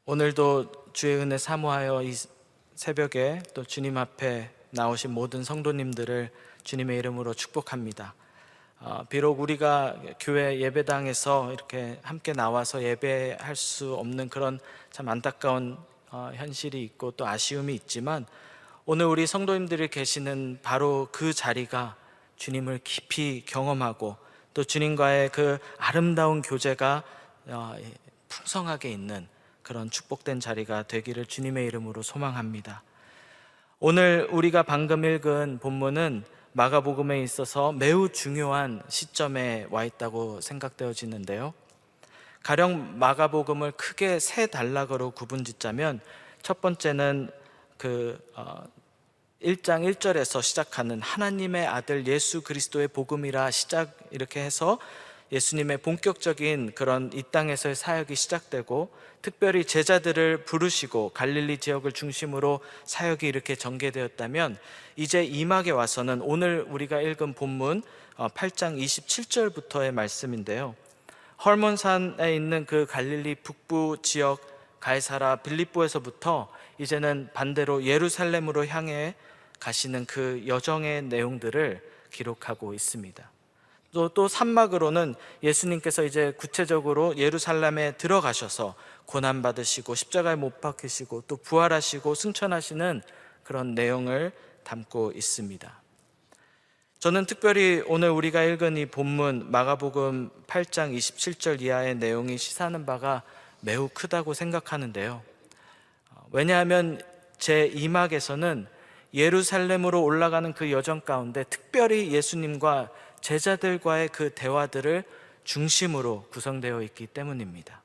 오늘도 주의 은혜 사모하여 이 새벽에 또 주님 앞에 나오신 모든 성도님들을 주님의 이름으로 축복합니다. 비록 우리가 교회 예배당에서 이렇게 함께 나와서 예배할 수 없는 그런 참 안타까운 현실이 있고 또 아쉬움이 있지만, 오늘 우리 성도님들이 계시는 바로 그 자리가 주님을 깊이 경험하고 또 주님과의 그 아름다운 교제가 풍성하게 있는 그런 축복된 자리가 되기를 주님의 이름으로 소망합니다. 오늘 우리가 방금 읽은 본문은 마가복음에 있어서 매우 중요한 시점에 와 있다고 생각되어지는데요. 가령 마가복음을 크게 세 단락으로 구분짓자면, 첫 번째는 1장 1절에서 시작하는 하나님의 아들 예수 그리스도의 복음이라 시작, 이렇게 해서 예수님의 본격적인 그런 이 땅에서의 사역이 시작되고, 특별히 제자들을 부르시고 갈릴리 지역을 중심으로 사역이 이렇게 전개되었다면, 이제 이 막에 와서는 오늘 우리가 읽은 본문 8장 27절부터의 말씀인데요, 헐몬산에 있는 그 갈릴리 북부 지역 가이사라 빌립보에서부터 이제는 반대로 예루살렘으로 향해 가시는 그 여정의 내용들을 기록하고 있습니다. 또 3막으로는 예수님께서 이제 구체적으로 예루살렘에 들어가셔서 고난받으시고 십자가에 못 박히시고 또 부활하시고 승천하시는 그런 내용을 담고 있습니다. 저는 특별히 오늘 우리가 읽은 이 본문 마가복음 8장 27절 이하의 내용이 시사하는 바가 매우 크다고 생각하는데요. 왜냐하면 제 2막에서는 예루살렘으로 올라가는 그 여정 가운데 특별히 예수님과 제자들과의 그 대화들을 중심으로 구성되어 있기 때문입니다.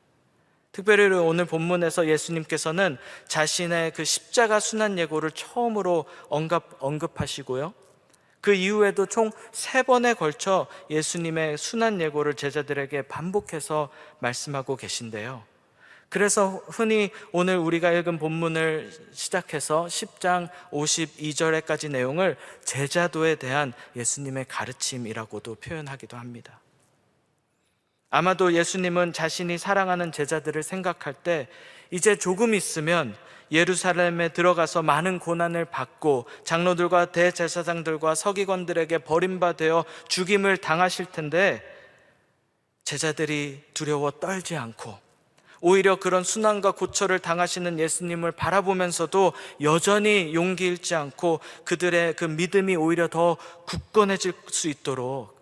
특별히 오늘 본문에서 예수님께서는 자신의 그 십자가 순환 예고를 처음으로 언급하시고요, 그 이후에도 총 3번에 걸쳐 예수님의 순환 예고를 제자들에게 반복해서 말씀하고 계신데요, 그래서 흔히 오늘 우리가 읽은 본문을 시작해서 10장 52절에까지 내용을 제자도에 대한 예수님의 가르침이라고도 표현하기도 합니다. 아마도 예수님은 자신이 사랑하는 제자들을 생각할 때 이제 조금 있으면 예루살렘에 들어가서 많은 고난을 받고 장로들과 대제사장들과 서기관들에게 버림받아 죽임을 당하실 텐데, 제자들이 두려워 떨지 않고 오히려 그런 순환과 고초를 당하시는 예수님을 바라보면서도 여전히 용기 잃지 않고 그들의 그 믿음이 오히려 더 굳건해질 수 있도록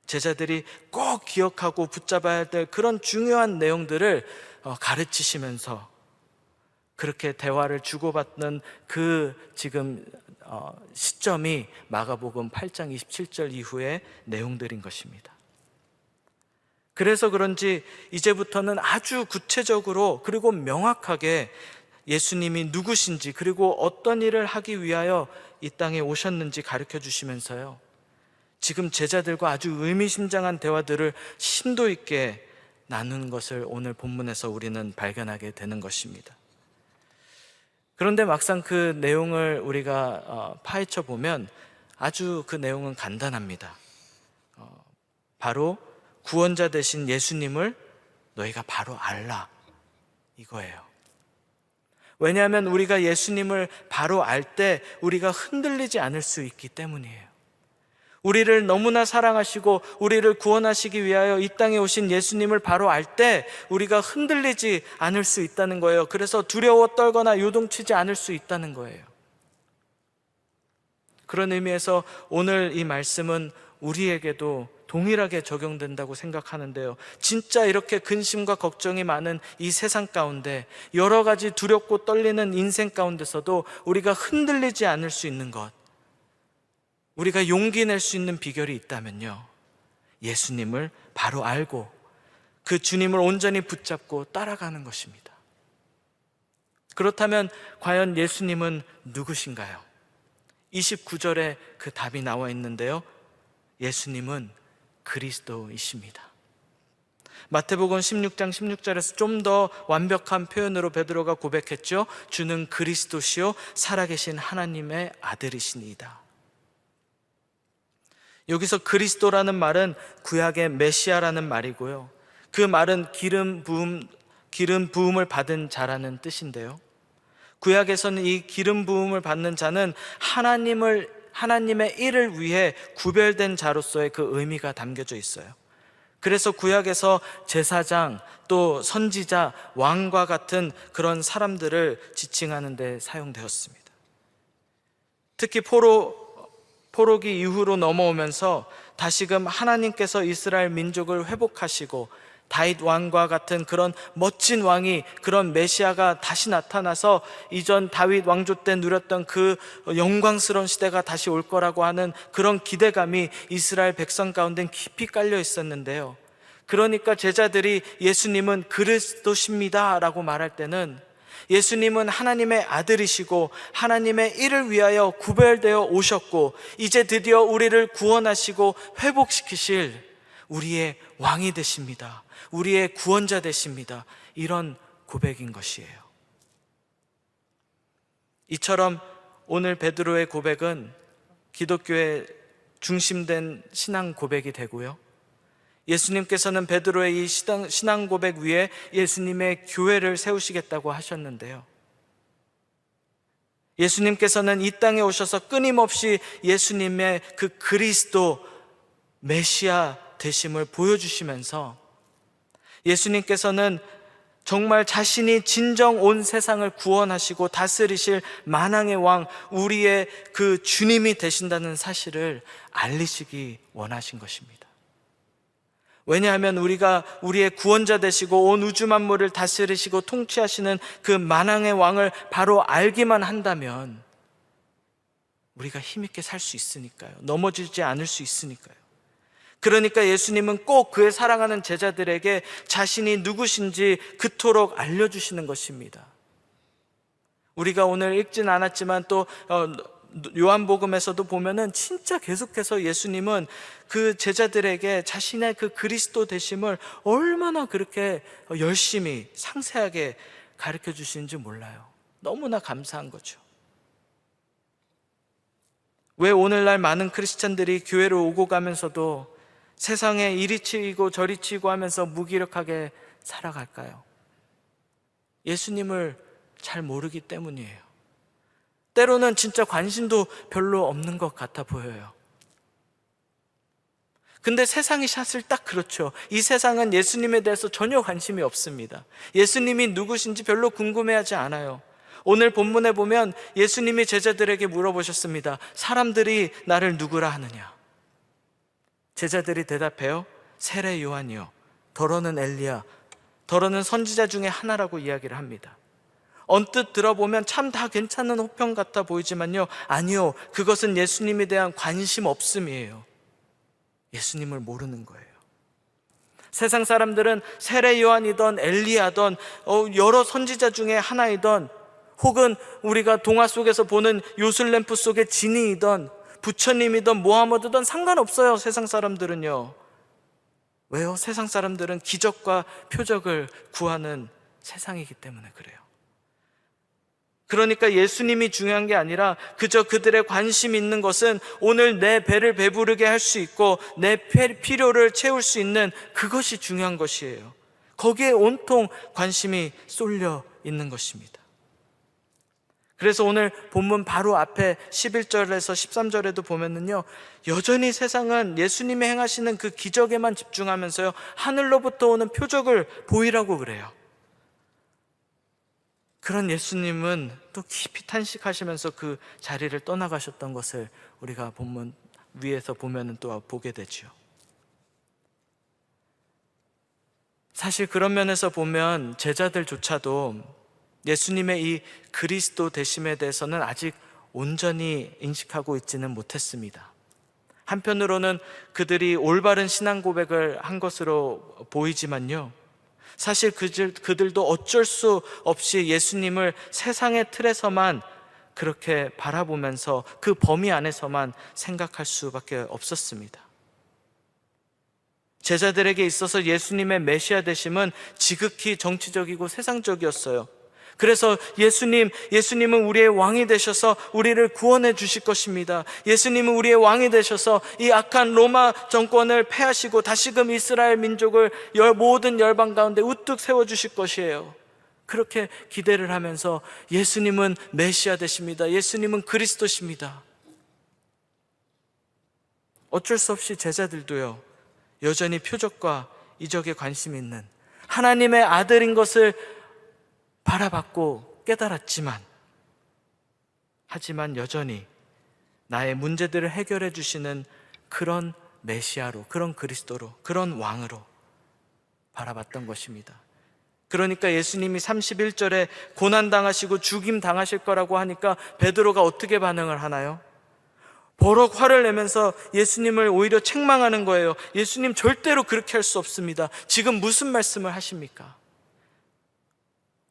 제자들이 꼭 기억하고 붙잡아야 될 그런 중요한 내용들을 가르치시면서 그렇게 대화를 주고받는 그 지금 시점이 마가복음 8장 27절 이후의 내용들인 것입니다. 그래서 그런지 이제부터는 아주 구체적으로 그리고 명확하게 예수님이 누구신지 그리고 어떤 일을 하기 위하여 이 땅에 오셨는지 가르쳐 주시면서요, 지금 제자들과 아주 의미심장한 대화들을 심도 있게 나누는 것을 오늘 본문에서 우리는 발견하게 되는 것입니다. 그런데 막상 그 내용을 우리가 파헤쳐 보면 아주 그 내용은 간단합니다. 바로 구원자 되신 예수님을 너희가 바로 알라, 이거예요. 왜냐하면 우리가 예수님을 바로 알 때 우리가 흔들리지 않을 수 있기 때문이에요. 우리를 너무나 사랑하시고 우리를 구원하시기 위하여 이 땅에 오신 예수님을 바로 알 때 우리가 흔들리지 않을 수 있다는 거예요. 그래서 두려워 떨거나 요동치지 않을 수 있다는 거예요. 그런 의미에서 오늘 이 말씀은 우리에게도 동일하게 적용된다고 생각하는데요, 진짜 이렇게 근심과 걱정이 많은 이 세상 가운데, 여러 가지 두렵고 떨리는 인생 가운데서도 우리가 흔들리지 않을 수 있는 것, 우리가 용기 낼 수 있는 비결이 있다면요, 예수님을 바로 알고 그 주님을 온전히 붙잡고 따라가는 것입니다. 그렇다면 과연 예수님은 누구신가요? 29절에 그 답이 나와 있는데요, 예수님은 그리스도이십니다. 마태복음 16장 16절에서 좀 더 완벽한 표현으로 베드로가 고백했죠. 주는 그리스도시요 살아계신 하나님의 아들이시니이다. 여기서 그리스도라는 말은 구약의 메시아라는 말이고요, 그 말은 기름 부음 기름 부음을 받은 자라는 뜻인데요. 구약에서는 이 기름 부음을 받는 자는 하나님의 일을 위해 구별된 자로서의 그 의미가 담겨져 있어요. 그래서 구약에서 제사장, 또 선지자, 왕과 같은 그런 사람들을 지칭하는 데 사용되었습니다. 특히 포로기 이후로 넘어오면서 다시금 하나님께서 이스라엘 민족을 회복하시고 다윗 왕과 같은 그런 멋진 왕이, 그런 메시아가 다시 나타나서 이전 다윗 왕조 때 누렸던 그 영광스러운 시대가 다시 올 거라고 하는 그런 기대감이 이스라엘 백성 가운데 깊이 깔려 있었는데요. 그러니까 제자들이 예수님은 그리스도십니다 라고 말할 때는 예수님은 하나님의 아들이시고 하나님의 일을 위하여 구별되어 오셨고 이제 드디어 우리를 구원하시고 회복시키실 우리의 왕이 되십니다. 우리의 구원자 되십니다. 이런 고백인 것이에요. 이처럼 오늘 베드로의 고백은 기독교의 중심된 신앙 고백이 되고요. 예수님께서는 베드로의 이 신앙 고백 위에 예수님의 교회를 세우시겠다고 하셨는데요. 예수님께서는 이 땅에 오셔서 끊임없이 예수님의 그 그리스도 메시아 되심을 보여주시면서 예수님께서는 정말 자신이 진정 온 세상을 구원하시고 다스리실 만왕의 왕, 우리의 그 주님이 되신다는 사실을 알리시기 원하신 것입니다. 왜냐하면 우리가 우리의 구원자 되시고 온 우주 만물을 다스리시고 통치하시는 그 만왕의 왕을 바로 알기만 한다면 우리가 힘있게 살 수 있으니까요. 넘어지지 않을 수 있으니까요. 그러니까 예수님은 꼭 그의 사랑하는 제자들에게 자신이 누구신지 그토록 알려주시는 것입니다. 우리가 오늘 읽진 않았지만 또 요한복음에서도 보면은 진짜 계속해서 예수님은 그 제자들에게 자신의 그 그리스도 되심을 얼마나 그렇게 열심히 상세하게 가르쳐 주시는지 몰라요. 너무나 감사한 거죠. 왜 오늘날 많은 크리스찬들이 교회를 오고 가면서도 세상에 이리 치이고 저리 치이고 하면서 무기력하게 살아갈까요? 예수님을 잘 모르기 때문이에요. 때로는 진짜 관심도 별로 없는 것 같아 보여요. 근데 세상이 사실 딱 그렇죠. 이 세상은 예수님에 대해서 전혀 관심이 없습니다. 예수님이 누구신지 별로 궁금해하지 않아요. 오늘 본문에 보면 예수님이 제자들에게 물어보셨습니다. 사람들이 나를 누구라 하느냐? 제자들이 대답해요. 세례 요한이요, 더러는 엘리야, 더러는 선지자 중에 하나라고 이야기를 합니다. 언뜻 들어보면 참 다 괜찮은 호평 같아 보이지만요, 아니요, 그것은 예수님에 대한 관심 없음이에요. 예수님을 모르는 거예요. 세상 사람들은 세례 요한이던 엘리야던 여러 선지자 중에 하나이던, 혹은 우리가 동화 속에서 보는 요술램프 속의 지니이던 부처님이든 모하머드든 상관없어요. 세상 사람들은요. 왜요? 세상 사람들은 기적과 표적을 구하는 세상이기 때문에 그래요. 그러니까 예수님이 중요한 게 아니라 그저 그들의 관심 있는 것은 오늘 내 배를 배부르게 할 수 있고 내 필요를 채울 수 있는 그것이 중요한 것이에요. 거기에 온통 관심이 쏠려 있는 것입니다. 그래서 오늘 본문 바로 앞에 11절에서 13절에도 보면은요, 여전히 세상은 예수님이 행하시는 그 기적에만 집중하면서요, 하늘로부터 오는 표적을 보이라고 그래요. 그런 예수님은 또 깊이 탄식하시면서 그 자리를 떠나가셨던 것을 우리가 본문 위에서 보면은 또 보게 되죠. 사실 그런 면에서 보면 제자들조차도 예수님의 이 그리스도 되심에 대해서는 아직 온전히 인식하고 있지는 못했습니다. 한편으로는 그들이 올바른 신앙 고백을 한 것으로 보이지만요, 사실 그들도 어쩔 수 없이 예수님을 세상의 틀에서만 그렇게 바라보면서 그 범위 안에서만 생각할 수밖에 없었습니다. 제자들에게 있어서 예수님의 메시아 되심은 지극히 정치적이고 세상적이었어요. 그래서 예수님은 우리의 왕이 되셔서 우리를 구원해 주실 것입니다. 예수님은 우리의 왕이 되셔서 이 악한 로마 정권을 패하시고 다시금 이스라엘 민족을 모든 열방 가운데 우뚝 세워주실 것이에요. 그렇게 기대를 하면서 예수님은 메시아 되십니다. 예수님은 그리스도십니다. 어쩔 수 없이 제자들도요, 여전히 표적과 이적에 관심 있는 하나님의 아들인 것을 바라봤고 깨달았지만, 하지만 여전히 나의 문제들을 해결해 주시는 그런 메시아로, 그런 그리스도로, 그런 왕으로 바라봤던 것입니다. 그러니까 예수님이 31절에 고난당하시고 죽임 당하실 거라고 하니까 베드로가 어떻게 반응을 하나요? 버럭 화를 내면서 예수님을 오히려 책망하는 거예요. 예수님 절대로 그렇게 할 수 없습니다. 지금 무슨 말씀을 하십니까?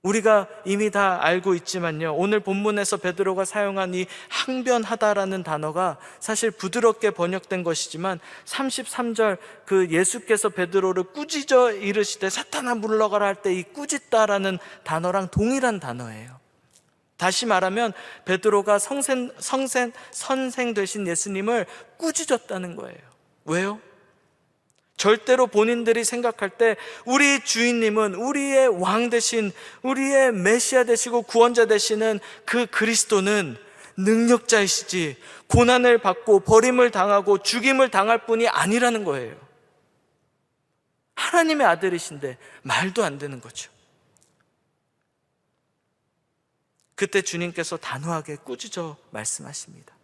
우리가 이미 다 알고 있지만요, 오늘 본문에서 베드로가 사용한 이 항변하다라는 단어가 사실 부드럽게 번역된 것이지만 33절 그 예수께서 베드로를 꾸짖어 이르시되 사탄아 물러가라 할 때 이 꾸짖다라는 단어랑 동일한 단어예요. 다시 말하면 베드로가 선생 되신 예수님을 꾸짖었다는 거예요. 왜요? 절대로 본인들이 생각할 때 우리 주인님은 우리의 왕 되신, 우리의 메시아 되시고 구원자 되시는 그 그리스도는 능력자이시지 고난을 받고 버림을 당하고 죽임을 당할 뿐이 아니라는 거예요. 하나님의 아들이신데 말도 안 되는 거죠. 그때 주님께서 단호하게 꾸짖어 말씀하십니다.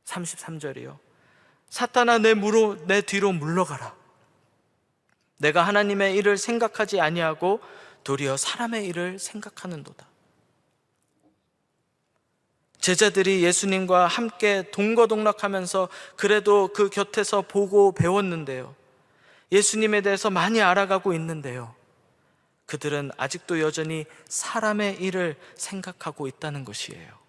33절이요. 사탄아 내 뒤로 물러가라. 내가 하나님의 일을 생각하지 아니하고 도리어 사람의 일을 생각하는도다. 제자들이 예수님과 함께 동거동락하면서 그래도 그 곁에서 보고 배웠는데요, 예수님에 대해서 많이 알아가고 있는데요, 그들은 아직도 여전히 사람의 일을 생각하고 있다는 것이에요.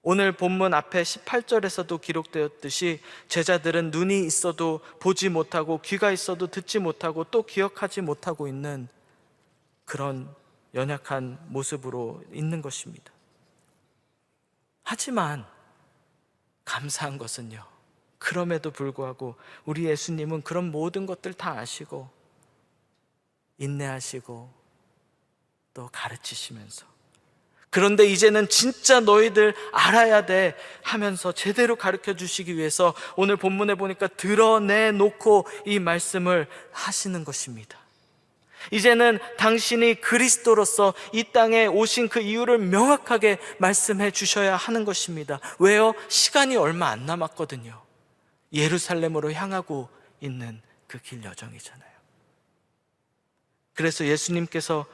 오늘 본문 앞에 18절에서도 기록되었듯이 제자들은 눈이 있어도 보지 못하고 귀가 있어도 듣지 못하고 또 기억하지 못하고 있는 그런 연약한 모습으로 있는 것입니다. 하지만 감사한 것은요, 그럼에도 불구하고 우리 예수님은 그런 모든 것들 다 아시고 인내하시고 또 가르치시면서, 그런데 이제는 진짜 너희들 알아야 돼 하면서 제대로 가르쳐 주시기 위해서 오늘 본문에 보니까 드러내놓고 이 말씀을 하시는 것입니다. 이제는 당신이 그리스도로서 이 땅에 오신 그 이유를 명확하게 말씀해 주셔야 하는 것입니다. 왜요? 시간이 얼마 안 남았거든요. 예루살렘으로 향하고 있는 그 길 여정이잖아요. 그래서 예수님께서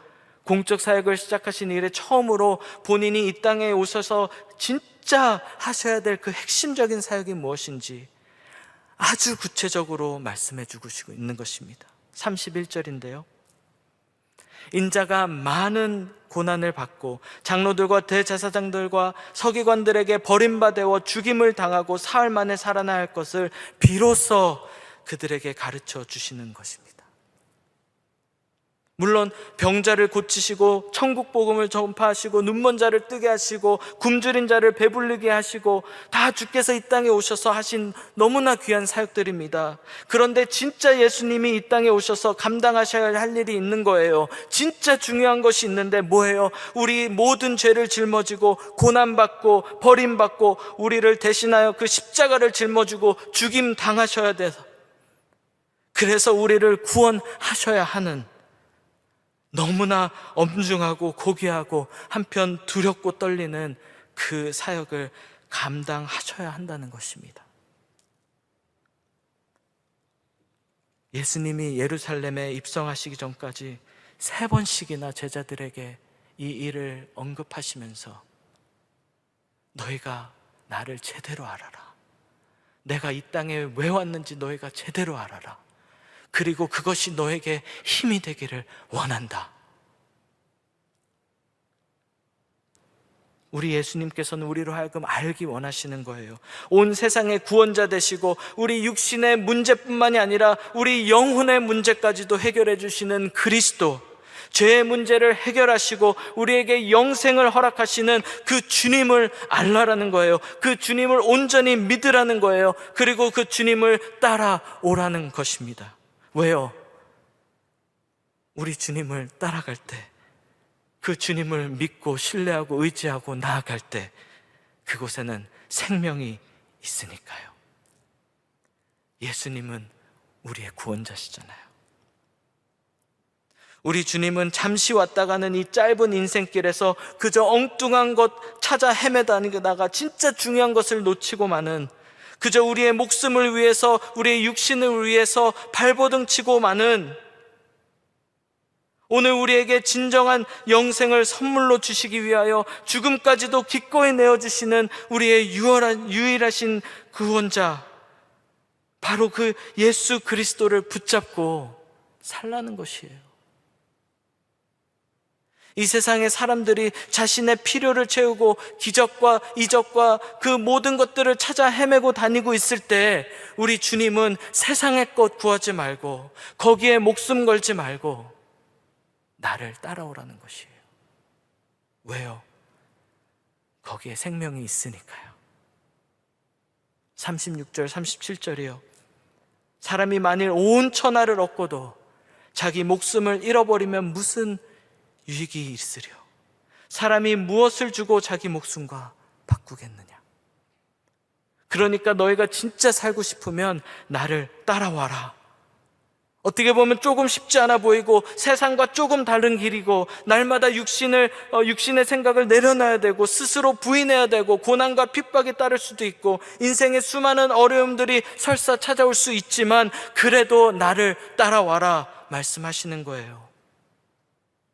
공적 사역을 시작하신 이래 처음으로 본인이 이 땅에 오셔서 진짜 하셔야 될 그 핵심적인 사역이 무엇인지 아주 구체적으로 말씀해 주고 있는 것입니다. 31절인데요. 인자가 많은 고난을 받고 장로들과 대제사장들과 서기관들에게 버림받아 죽임을 당하고 사흘 만에 살아나야 할 것을 비로소 그들에게 가르쳐 주시는 것입니다. 물론 병자를 고치시고 천국 복음을 전파하시고 눈먼 자를 뜨게 하시고 굶주린 자를 배부르게 하시고 다 주께서 이 땅에 오셔서 하신 너무나 귀한 사역들입니다. 그런데 진짜 예수님이 이 땅에 오셔서 감당하셔야 할 일이 있는 거예요. 진짜 중요한 것이 있는데 뭐예요? 우리 모든 죄를 짊어지고 고난받고 버림받고 우리를 대신하여 그 십자가를 짊어지고 죽임 당하셔야 돼서, 그래서 우리를 구원하셔야 하는 너무나 엄중하고 고귀하고 한편 두렵고 떨리는 그 사역을 감당하셔야 한다는 것입니다. 예수님이 예루살렘에 입성하시기 전까지 3번씩이나 제자들에게 이 일을 언급하시면서 너희가 나를 제대로 알아라. 내가 이 땅에 왜 왔는지 너희가 제대로 알아라. 그리고 그것이 너에게 힘이 되기를 원한다. 우리 예수님께서는 우리로 하여금 알기 원하시는 거예요. 온 세상의 구원자 되시고 우리 육신의 문제뿐만이 아니라 우리 영혼의 문제까지도 해결해 주시는 그리스도, 죄의 문제를 해결하시고 우리에게 영생을 허락하시는 그 주님을 알라라는 거예요. 그 주님을 온전히 믿으라는 거예요. 그리고 그 주님을 따라오라는 것입니다. 왜요? 우리 주님을 따라갈 때, 그 주님을 믿고 신뢰하고 의지하고 나아갈 때 그곳에는 생명이 있으니까요. 예수님은 우리의 구원자시잖아요. 우리 주님은 잠시 왔다 가는 이 짧은 인생길에서 그저 엉뚱한 것 찾아 헤매다니다가 진짜 중요한 것을 놓치고 마는, 그저 우리의 목숨을 위해서, 우리의 육신을 위해서 발버둥 치고 마는, 오늘 우리에게 진정한 영생을 선물로 주시기 위하여 죽음까지도 기꺼이 내어주시는 우리의 유일하신 구원자, 바로 그 예수 그리스도를 붙잡고 살라는 것이에요. 이 세상의 사람들이 자신의 필요를 채우고 기적과 이적과 그 모든 것들을 찾아 헤매고 다니고 있을 때 우리 주님은 세상의 것 구하지 말고 거기에 목숨 걸지 말고 나를 따라오라는 것이에요. 왜요? 거기에 생명이 있으니까요. 36절 37절이요. 사람이 만일 온 천하를 얻고도 자기 목숨을 잃어버리면 무슨 유익이 있으려? 사람이 무엇을 주고 자기 목숨과 바꾸겠느냐? 그러니까 너희가 진짜 살고 싶으면 나를 따라와라. 어떻게 보면 조금 쉽지 않아 보이고 세상과 조금 다른 길이고, 날마다 육신의 생각을 내려놔야 되고 스스로 부인해야 되고 고난과 핍박이 따를 수도 있고 인생의 수많은 어려움들이 설사 찾아올 수 있지만 그래도 나를 따라와라 말씀하시는 거예요.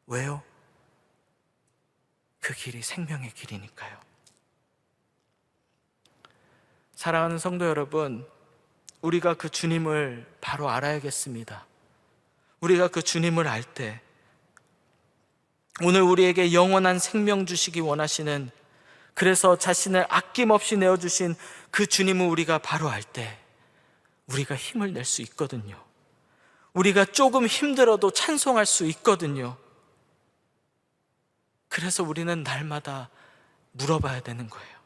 왜요? 그 길이 생명의 길이니까요. 사랑하는 성도 여러분, 우리가 그 주님을 바로 알아야겠습니다. 우리가 그 주님을 알 때, 오늘 우리에게 영원한 생명 주시기 원하시는, 그래서 자신을 아낌없이 내어주신 그 주님을 우리가 바로 알 때 우리가 힘을 낼 수 있거든요. 우리가 조금 힘들어도 찬송할 수 있거든요. 그래서 우리는 날마다 물어봐야 되는 거예요.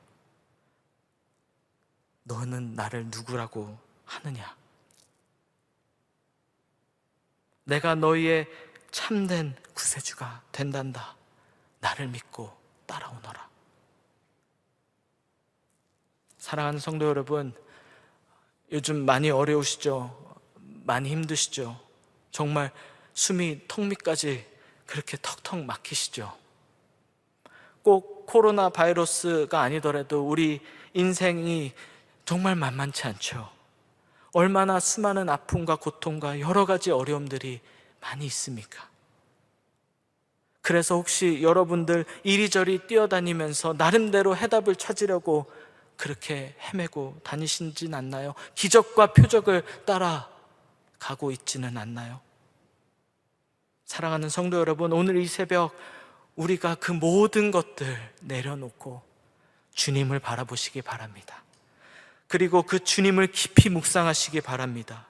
너는 나를 누구라고 하느냐? 내가 너희의 참된 구세주가 된단다. 나를 믿고 따라오너라. 사랑하는 성도 여러분, 요즘 많이 어려우시죠? 많이 힘드시죠? 정말 숨이 턱 밑까지 그렇게 턱턱 막히시죠? 꼭 코로나 바이러스가 아니더라도 우리 인생이 정말 만만치 않죠. 얼마나 수많은 아픔과 고통과 여러 가지 어려움들이 많이 있습니까? 그래서 혹시 여러분들 이리저리 뛰어다니면서 나름대로 해답을 찾으려고 그렇게 헤매고 다니시진 않나요? 기적과 표적을 따라가고 있지는 않나요? 사랑하는 성도 여러분, 오늘 이 새벽 우리가 그 모든 것들 내려놓고 주님을 바라보시기 바랍니다. 그리고 그 주님을 깊이 묵상하시기 바랍니다.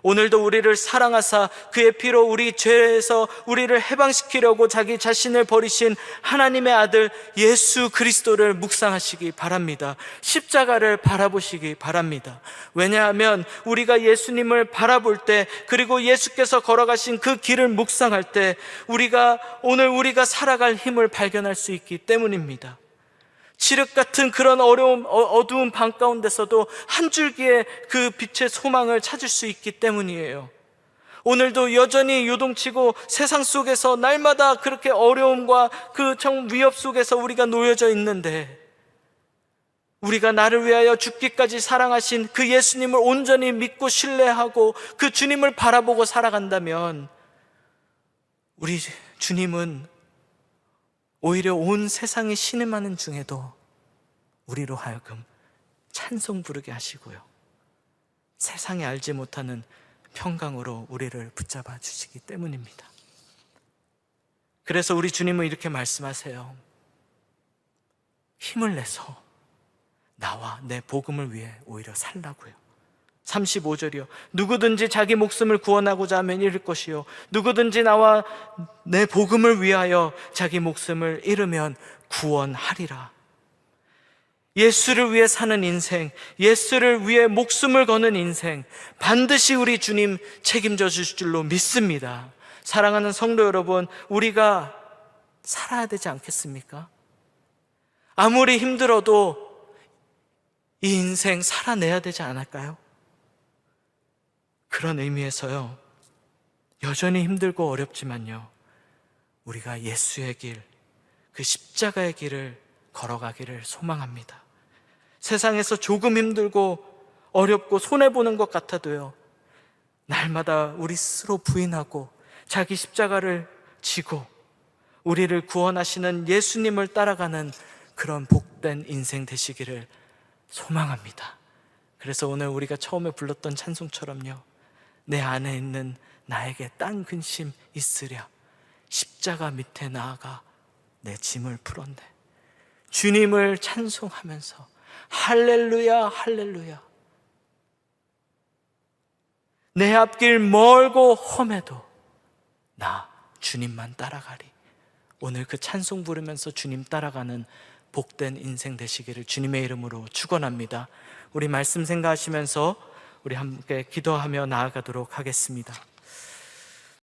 오늘도 우리를 사랑하사 그의 피로 우리 죄에서 우리를 해방시키려고 자기 자신을 버리신 하나님의 아들 예수 그리스도를 묵상하시기 바랍니다. 십자가를 바라보시기 바랍니다. 왜냐하면 우리가 예수님을 바라볼 때, 그리고 예수께서 걸어가신 그 길을 묵상할 때 오늘 우리가 살아갈 힘을 발견할 수 있기 때문입니다. 칠흑 같은 그런 어두운 밤 가운데서도 한 줄기의 그 빛의 소망을 찾을 수 있기 때문이에요. 오늘도 여전히 요동치고 세상 속에서 날마다 그렇게 어려움과 그 위협 속에서 우리가 놓여져 있는데, 우리가 나를 위하여 죽기까지 사랑하신 그 예수님을 온전히 믿고 신뢰하고 그 주님을 바라보고 살아간다면, 우리 주님은 오히려 온 세상이 신음하는 중에도 우리로 하여금 찬송 부르게 하시고요, 세상이 알지 못하는 평강으로 우리를 붙잡아 주시기 때문입니다. 그래서 우리 주님은 이렇게 말씀하세요. 힘을 내서 나와 내 복음을 위해 오히려 살라고요. 35절이요. 누구든지 자기 목숨을 구원하고자 하면 잃을 것이요, 누구든지 나와 내 복음을 위하여 자기 목숨을 잃으면 구원하리라. 예수를 위해 사는 인생, 예수를 위해 목숨을 거는 인생, 반드시 우리 주님 책임져 주실 줄로 믿습니다. 사랑하는 성도 여러분, 우리가 살아야 되지 않겠습니까? 아무리 힘들어도 이 인생 살아내야 되지 않을까요? 그런 의미에서요, 여전히 힘들고 어렵지만요, 우리가 예수의 길, 그 십자가의 길을 걸어가기를 소망합니다. 세상에서 조금 힘들고 어렵고 손해보는 것 같아도요, 날마다 우리 스스로 부인하고 자기 십자가를 지고 우리를 구원하시는 예수님을 따라가는 그런 복된 인생 되시기를 소망합니다. 그래서 오늘 우리가 처음에 불렀던 찬송처럼요, 내 안에 있는 나에게 딴 근심 있으랴, 십자가 밑에 나아가 내 짐을 풀었네. 주님을 찬송하면서 할렐루야 할렐루야, 내 앞길 멀고 험해도 나 주님만 따라가리. 오늘 그 찬송 부르면서 주님 따라가는 복된 인생 되시기를 주님의 이름으로 축원합니다. 우리 말씀 생각하시면서 우리 함께 기도하며 나아가도록 하겠습니다.